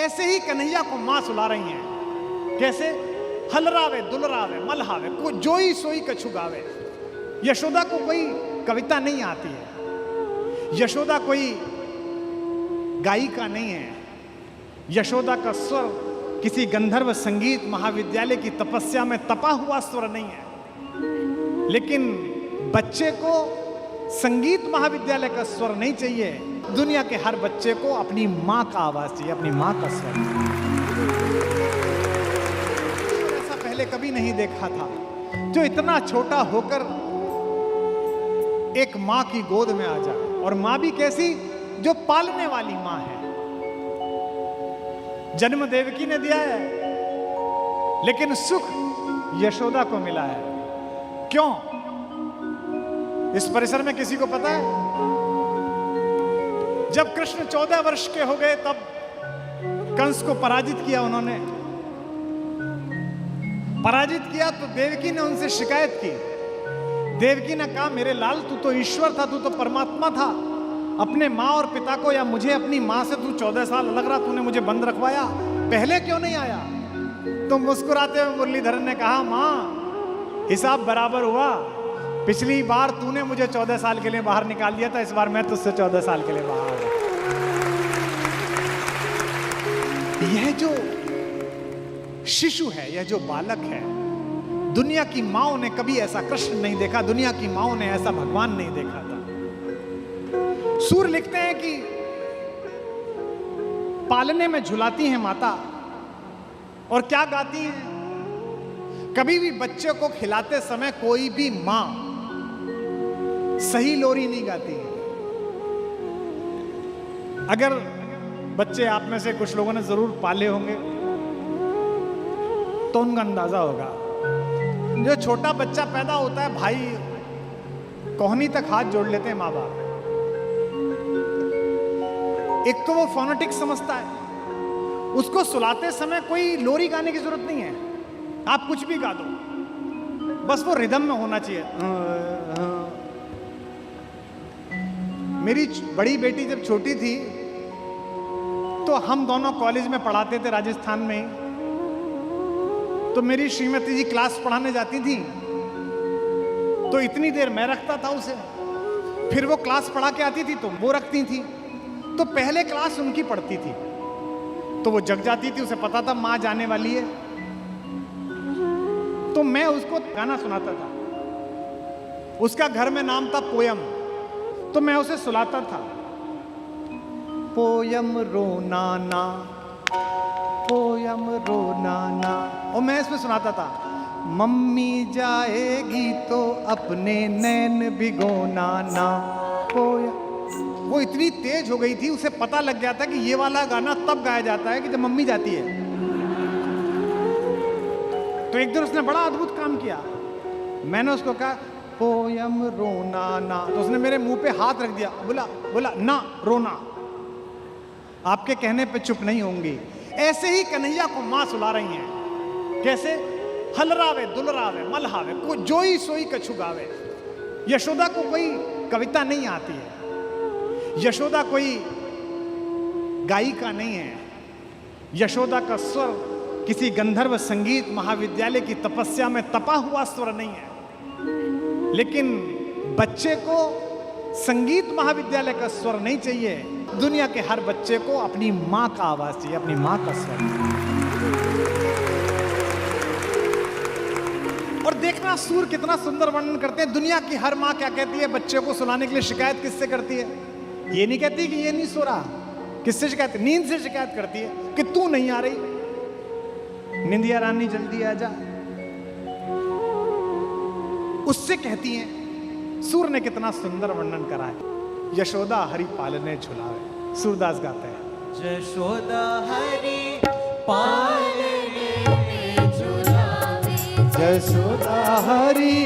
ऐसे ही कन्हैया को मां सुला रही हैं। कैसे? हलरावे दुलरावे मलहावे को जोई सोई कछु गावे। यशोदा को कोई कविता नहीं आती है, यशोदा कोई गायिका नहीं है, यशोदा का स्वर किसी गंधर्व संगीत महाविद्यालय की तपस्या में तपा हुआ स्वर नहीं है। लेकिन बच्चे को संगीत महाविद्यालय का स्वर नहीं चाहिए, दुनिया के हर बच्चे को अपनी मां का आवाज चाहिए, अपनी मां का स्वर। ऐसा पहले कभी नहीं देखा था जो इतना छोटा होकर एक मां की गोद में आ जाए, और मां भी कैसी? जो पालने वाली मां है। जन्म देवकी ने दिया है, लेकिन सुख यशोदा को मिला है। क्यों? इस परिसर में किसी को पता है? जब कृष्ण 14 वर्ष के हो गए तब कंस को पराजित किया उन्होंने। पराजित किया तो देवकी ने उनसे शिकायत की। देवकी ने कहा, मेरे लाल तू तो ईश्वर था, तू तो परमात्मा था, अपने माँ और पिता को या मुझे अपनी माँ से तू 14 साल अलग रहा, तूने मुझे बंद रखवाया, पहले क्यों नहीं आया? तो मुस्कुराते हुए मुरलीधरन ने कहा, माँ हिसाब बराबर हुआ, पिछली बार तूने मुझे 14 साल के लिए बाहर निकाल दिया था, इस बार मैं तुझसे 14 साल के लिए बाहर हूं। यह जो शिशु है, यह जो बालक है, दुनिया की माओं ने कभी ऐसा कृष्ण नहीं देखा, दुनिया की माओं ने ऐसा भगवान नहीं देखा था। सूर लिखते हैं कि पालने में झुलाती हैं माता, और क्या गाती हैं? कभी भी बच्चे को खिलाते समय कोई भी मां सही लोरी नहीं गाती है। अगर बच्चे आप में से कुछ लोगों ने जरूर पाले होंगे तो उनका अंदाजा होगा, जो छोटा बच्चा पैदा होता है, भाई कोहनी तक हाथ जोड़ लेते हैं माँ बाप। एक तो वो फोनेटिक समझता है, उसको सुलाते समय कोई लोरी गाने की जरूरत नहीं है, आप कुछ भी गा दो, बस वो रिदम में होना चाहिए। मेरी बड़ी बेटी जब छोटी थी तो हम दोनों कॉलेज में पढ़ाते थे राजस्थान में, तो मेरी श्रीमती जी क्लास पढ़ाने जाती थी तो इतनी देर मैं रखता था उसे, फिर वो क्लास पढ़ा के आती थी तो वो रखती थी, तो पहले क्लास उनकी पढ़ती थी, तो वो जग जाती थी, उसे पता था माँ जाने वाली है, तो मैं उसको गाना सुनाता था। उसका घर में नाम था पोयम, तो मैं उसे सुनाता था, पोयम रोना ना, पोयम रोना ना, और मैं इसमें सुनाता था, मम्मी जाएगी तो अपने नैन भिगोना ना, पोयम। वो इतनी तेज हो गई थी, उसे पता लग गया था कि ये वाला गाना तब गाया जाता है कि जब मम्मी जाती है। तो एक दिन उसने बड़ा अद्भुत काम किया, मैंने उसको कहा पोयम रोना ना, तो उसने मेरे मुंह पे हाथ रख दिया, बोला ना रोना, आपके कहने पे चुप नहीं होंगी। ऐसे ही कन्हैया को मां सुला रही हैं। कैसे? हलरावे दुलरावे मलहावे को जोई सोई कछु गावे। यशोदा को कोई कविता नहीं आती है, यशोदा कोई गायिका नहीं है, यशोदा का स्वर किसी गंधर्व संगीत महाविद्यालय की तपस्या में तपा हुआ स्वर नहीं है। लेकिन बच्चे को संगीत महाविद्यालय का स्वर नहीं चाहिए, दुनिया के हर बच्चे को अपनी मां का आवाज चाहिए, अपनी मां का स्वर। और देखना सूर कितना सुंदर वर्णन करते हैं। दुनिया की हर मां क्या कहती है बच्चे को सुलाने के लिए? शिकायत किससे करती है? ये नहीं कहती कि ये नहीं सो रहा, किससे शिकायत? नींद से शिकायत करती है कि तू नहीं आ रही, निंदिया रानी जल्दी आ जा, उससे कहती हैं। सूर ने कितना सुंदर वर्णन करा है। यशोदा हरि पालने झुलावे, सूरदास गाते हैं, यशोदा हरि पालने झुलावे, यशोदा हरि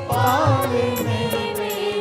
पालने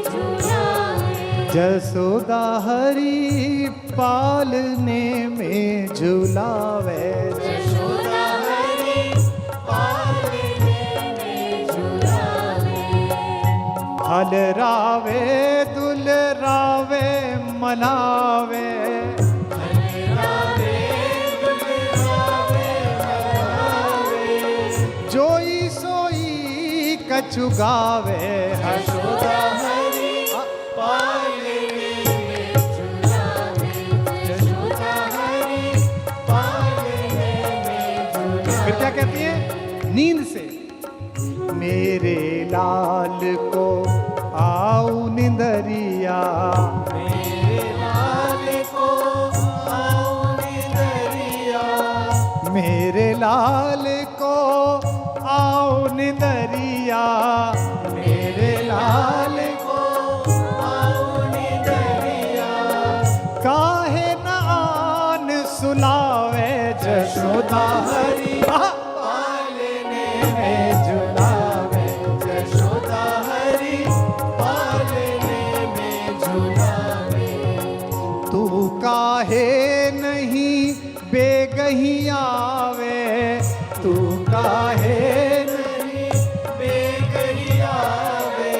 झुलावे, यशोदा हरि पालने में झुलावे, यशोदा हरि पालने में झुलावे, हलरावे दुलरावे मनावे, हलरावे दुलरावे चुगावे यशोदा हरि पालने में झुलावे यशोदा हरि पालने में झुलावे। फिर क्या कहती है नींद से, मेरे लाल को आओ निंदरिया, मेरे लाल को आओ निंदरिया, मेरे लाल को आओ निंदरिया, मेरे लाल को आओ निंदरिया। काहे न आन सुलावे जशोदा हरि पालने में झुलावे यशोदा हरि पालने में झुलावे। तू काहे नहीं बेगही आवे, तू काहे नहीं बेगही आवे,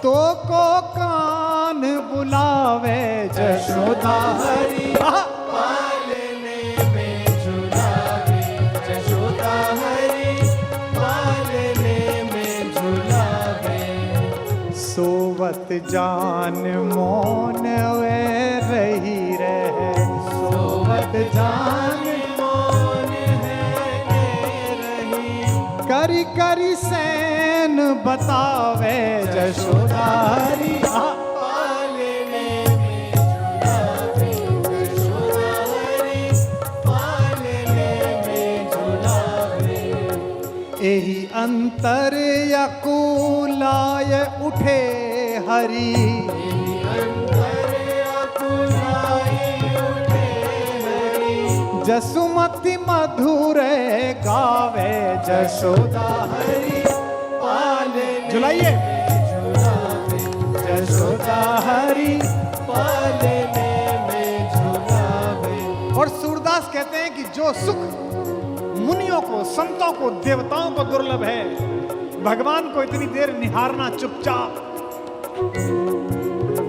तो को कान बुलावे जशोदा हरि पालने में झुलावे यशोदा हरि पालने में झुलावे। सोवत जान मौन वे रही रहे, सोवत जान मौन है रही, करी करी सैन बतावे जशोदा हरि पालने में झुलावे यशोदा हरि पालने में झुलावे। एही अंतर यकुलाय उठे हरि, अंतर अकुलाए उठे हरि, जसुमति मधुर गावे जशोदा हरि पालने झुलाइए झुलावे जशोदा हरि। पालने में झुलावे। और सूरदास कहते हैं कि जो सुख मुनियों को, संतों को, देवताओं को दुर्लभ है, भगवान को इतनी देर निहारना चुपचाप,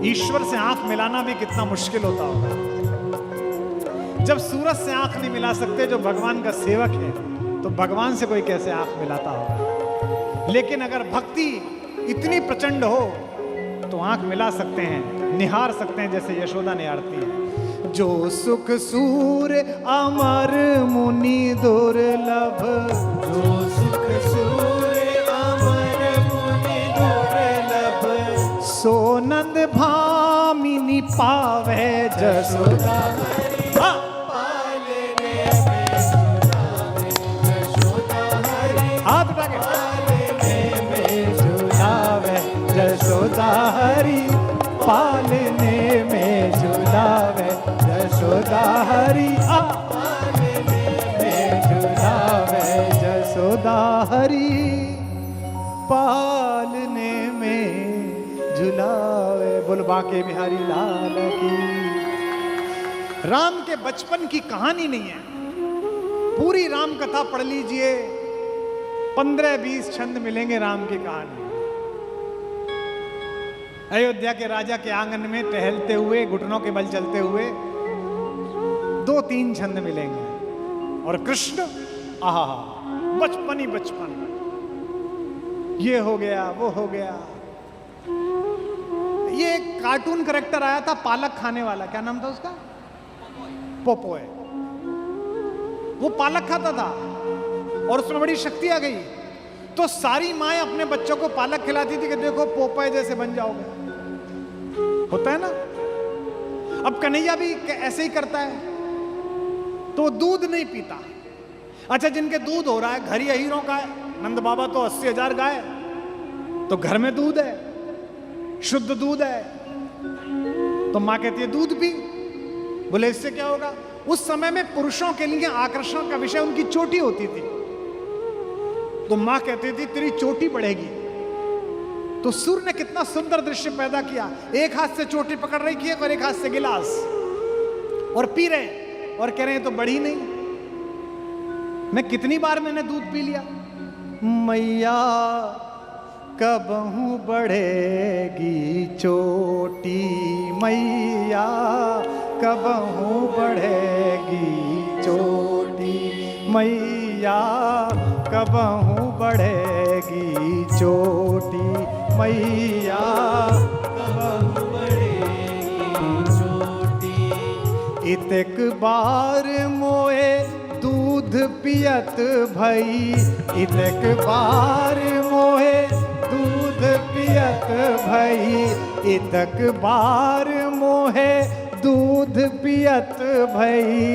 ईश्वर से आंख मिलाना भी कितना मुश्किल होता होगा। जब सूरज से आंख नहीं मिला सकते जो भगवान का सेवक है, तो भगवान से कोई कैसे आंख मिलाता होगा। लेकिन अगर भक्ति इतनी प्रचंड हो तो आंख मिला सकते हैं, निहार सकते हैं, जैसे यशोदा निहारती है। जो सुख सूर अमर मुनि दुर्लभ, जो सुख सूर्य अमर मुनि दुर्लभ, सोनंद भामिनी पावे जशोदा हरि हाँ। पालने में झुलावे यशोदा हरि हाथ उठा के पालने में झुलावे जशोदा हरि, पालने में झुलावे जशोदा हरि पालने में झुलावे जशोदा हरि, पालने में झुलावे। बोल बांके बिहारी लाल की। राम के बचपन की कहानी नहीं है, पूरी राम कथा पढ़ लीजिए, 15-20 छंद मिलेंगे राम की कहानी। अयोध्या के राजा के आंगन में टहलते हुए, घुटनों के बल चलते हुए 2-3 छंद मिलेंगे। और कृष्ण आहा बचपन ही बचपन, ये हो गया वो हो गया। ये एक कार्टून करेक्टर आया था पालक खाने वाला, क्या नाम था उसका? पोपोय। वो पालक खाता था और उसमें बड़ी शक्ति आ गई, तो सारी माएं अपने बच्चों को पालक खिलाती थी कि देखो पोपोय जैसे बन जाओगे। होता है ना। अब कन्हैया भी ऐसे ही करता है, तो दूध नहीं पीता। अच्छा, जिनके दूध हो रहा है, घर ही हीरों का है, नंद बाबा तो 80,000 गाय, तो घर में दूध है, शुद्ध दूध है, तो माँ कहती है दूध पी। बोले इससे क्या होगा? उस समय में पुरुषों के लिए आकर्षण का विषय उनकी चोटी होती थी, तो माँ कहती थी तेरी चोटी बढ़ेगी। तो सूर्य ने कितना सुंदर दृश्य पैदा किया, एक हाथ से चोटी पकड़ रही है और एक हाथ से गिलास, और पी रहे और कह रहे हैं तो बढ़ी नहीं। मैं कितनी बार मैंने दूध पी लिया। मैया कबहू बढ़ेगी चोटी, मैया कबहू बढ़ेगी चोटी, मैया कबहू बढ़ेगी बढ़ेगी चोटी मैया कब बढ़ेगी चोटी। इतक बार मोए दूध पियत भई, इतक बार मोए दूध पियत भई, इतक बार मोहे दूध पियत भई,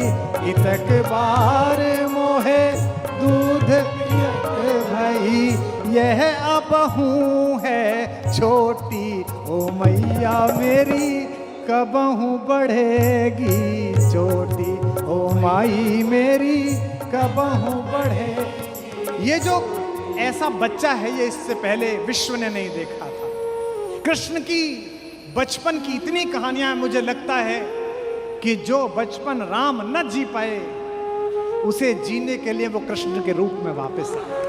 इतक बार मोहे दूध पियत भई। यह अबहू है छोटी ओ मैया मेरी, कबहू बढ़ेगी चोटी ओ माई मेरी, कबहू बढ़े। ये जो ऐसा बच्चा है ये इससे पहले विश्व ने नहीं देखा था। कृष्ण की बचपन की इतनी कहानियां, मुझे लगता है कि जो बचपन राम न जी पाए उसे जीने के लिए वो कृष्ण के रूप में वापस आए।